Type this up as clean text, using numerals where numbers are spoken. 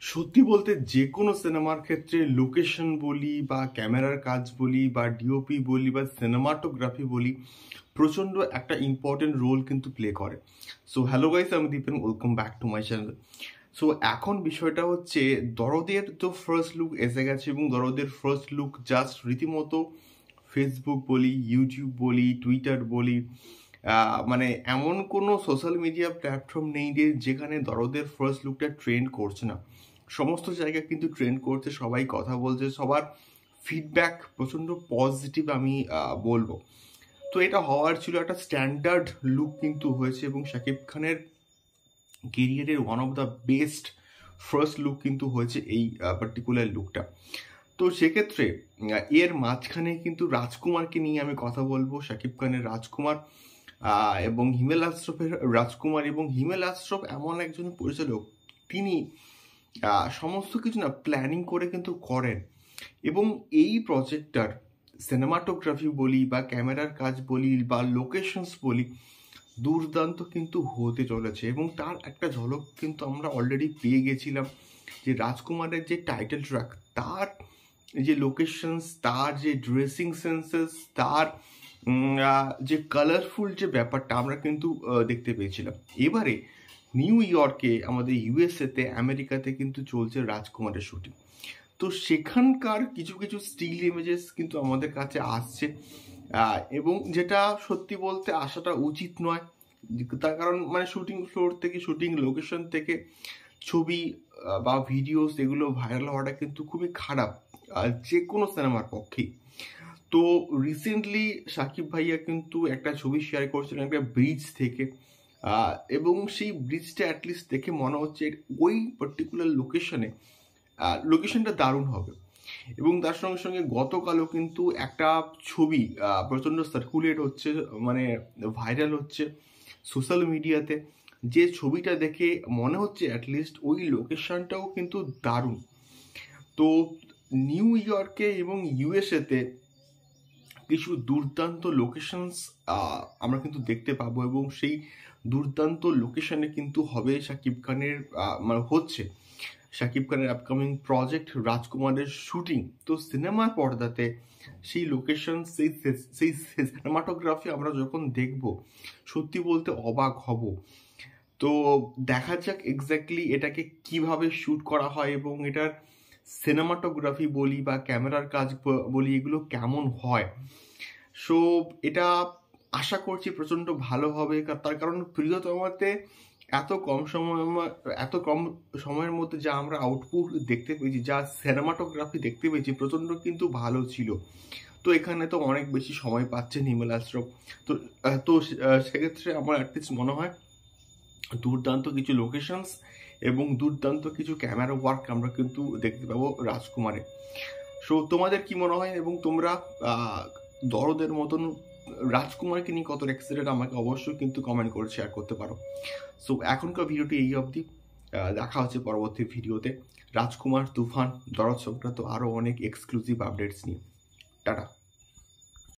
সত্যি বলতে যে কোনো সিনেমার ক্ষেত্রে লোকেশন বলি বা ক্যামেরার কাজ বলি বা ডিওপি বলি বা সিনেমাটোগ্রাফি বলি প্রচণ্ড একটা ইম্পর্টেন্ট রোল কিন্তু প্লে করে। সো হ্যালো গাইস, আমি Dipen, welcome back to my channel. So এখন বিষয়টা হচ্ছে, দরদের তো ফার্স্ট লুক এসে গেছে এবং দরদের ফার্স্ট লুক জাস্ট রীতিমতো ফেসবুক বলি, ইউটিউব বলি, টুইটার বলি, মানে এমন কোনো সোশ্যাল মিডিয়া প্ল্যাটফর্ম নেই যে যেখানে দরদের ফার্স্ট লুকটা ট্রেন্ড করছে না। সমস্ত জায়গায় কিন্তু ট্রেন্ড করছে, সবাই কথা বলছে, সবার ফিডব্যাক প্রচণ্ড পজিটিভ আমি বলবো। তো এটা হওয়ার ছিল, একটা স্ট্যান্ডার্ড লুক কিন্তু হয়েছে এবং শাকিব খানের কেরিয়ারের one of the best first look কিন্তু হয়েছে এই পার্টিকুলার লুকটা। তো সেক্ষেত্রে এর মাঝখানে কিন্তু রাজকুমারকে নিয়ে আমি কথা বলবো। শাকিব খানের রাজকুমার এবং হিমেল আশরফের রাজকুমার, এবং হিমেল আশরফ এমন একজন পরিচালক, তিনি সমস্ত কিছু না প্ল্যানিং করে কিন্তু করেন, এবং এই প্রজেক্টটার সিনেমাটোগ্রাফি বলি বা ক্যামেরার কাজ বলি বা লোকেশনস বলি দুর্দান্ত কিন্তু হতে চলেছে। এবং তার একটা ঝলক কিন্তু আমরা অলরেডি পেয়ে গেছিলাম, যে রাজকুমারের যে টাইটেল ট্র্যাক, তার যে লোকেশনস, তার যে ড্রেসিং সেন্সেস, তার যে কালারফুল যে ব্যাপারটা আমরা কিন্তু দেখতে পেয়েছিলাম। এবারে নিউ ইয়র্কে, আমাদের ইউএসএতে, আমেরিকাতে কিন্তু চলছে রাজকুমারের শুটিং। তো সেখানকার কিছু কিছু স্টিল ইমেজেস কিন্তু আমাদের কাছে আসছে, এবং যেটা সত্যি বলতে আসাটা উচিত নয়। তার কারণ মানে শুটিং ফ্লোর থেকে, শুটিং লোকেশন থেকে ছবি বা ভিডিওস এগুলো ভাইরাল হওয়াটা কিন্তু খুবই খারাপ যে কোনো সিনেমার পক্ষেই। তো রিসেন্টলি সাকিব ভাইয়া কিন্তু একটা ছবি শেয়ার করছিলেন একটা ব্রিজ থেকে, এবং সেই ব্রিজটা অ্যাটলিস্ট দেখে মনে হচ্ছে ওই পার্টিকুলার লোকেশনটা দারুণ হবে। এবং তার সঙ্গে সঙ্গে গতকালও কিন্তু একটা ছবি প্রচণ্ড সার্কুলেট হচ্ছে, মানে ভাইরাল হচ্ছে সোশ্যাল মিডিয়াতে, যে ছবিটা দেখে মনে হচ্ছে অ্যাটলিস্ট ওই লোকেশনটাও কিন্তু দারুণ। তো নিউ ইয়র্কে এবং ইউএসএতে কিছু দুর্দান্ত লোকেশনস আমরা কিন্তু দেখতে পাবো, এবং সেই দুর্দান্ত লোকেশনে কিন্তু হবে শাকিব খানের, মানে হচ্ছে শাকিব খানের আপকামিং প্রজেক্ট রাজকুমারের শুটিং। তো সিনেমার পর্দাতে সেই লোকেশন, সেই সিনেমাটোগ্রাফি আমরা যখন দেখব, সত্যি বলতে অবাক হব। তো দেখা যাক এক্স্যাক্টলি এটাকে কিভাবে শ্যুট করা হয় এবং এটার সিনেমাটোগ্রাফি বলি বা ক্যামেরার কাজ বলি এগুলো কেমন হয়। সো এটা আশা করছি প্রচণ্ড ভালো হবে, তার কারণ প্রিয়তমাতে এত কম সময়ের মধ্যে যা আমরা আউটপুট দেখতে পেয়েছি, যা সিনেমাটোগ্রাফি দেখতে পেয়েছি, প্রচণ্ড কিন্তু ভালো ছিল। তো এখানে তো অনেক বেশি সময় পাচ্ছেন হিমেল আশরফ। তো সেক্ষেত্রে আমার অ্যাটলিস্ট মনে হয় দুর্দান্ত কিছু লোকেশনস এবং দুর্দান্ত কিছু ক্যামেরা ওয়ার্ক আমরা কিন্তু দেখতে পাবো রাজকুমারে। সো তোমাদের কি মনে হয়, এবং তোমরা দরদের মতন রাজকুমারকে নিয়ে কত এক্সাইটেড আমাকে অবশ্যই কিন্তু কমেন্ট করে শেয়ার করতে পারো। সো এখনকার ভিডিওটি এই অবধি, দেখা হচ্ছে পরবর্তী ভিডিওতে রাজকুমার, তুফান, দরদ সংক্রান্ত আরও অনেক এক্সক্লুসিভ আপডেটস নিয়ে। টাটা।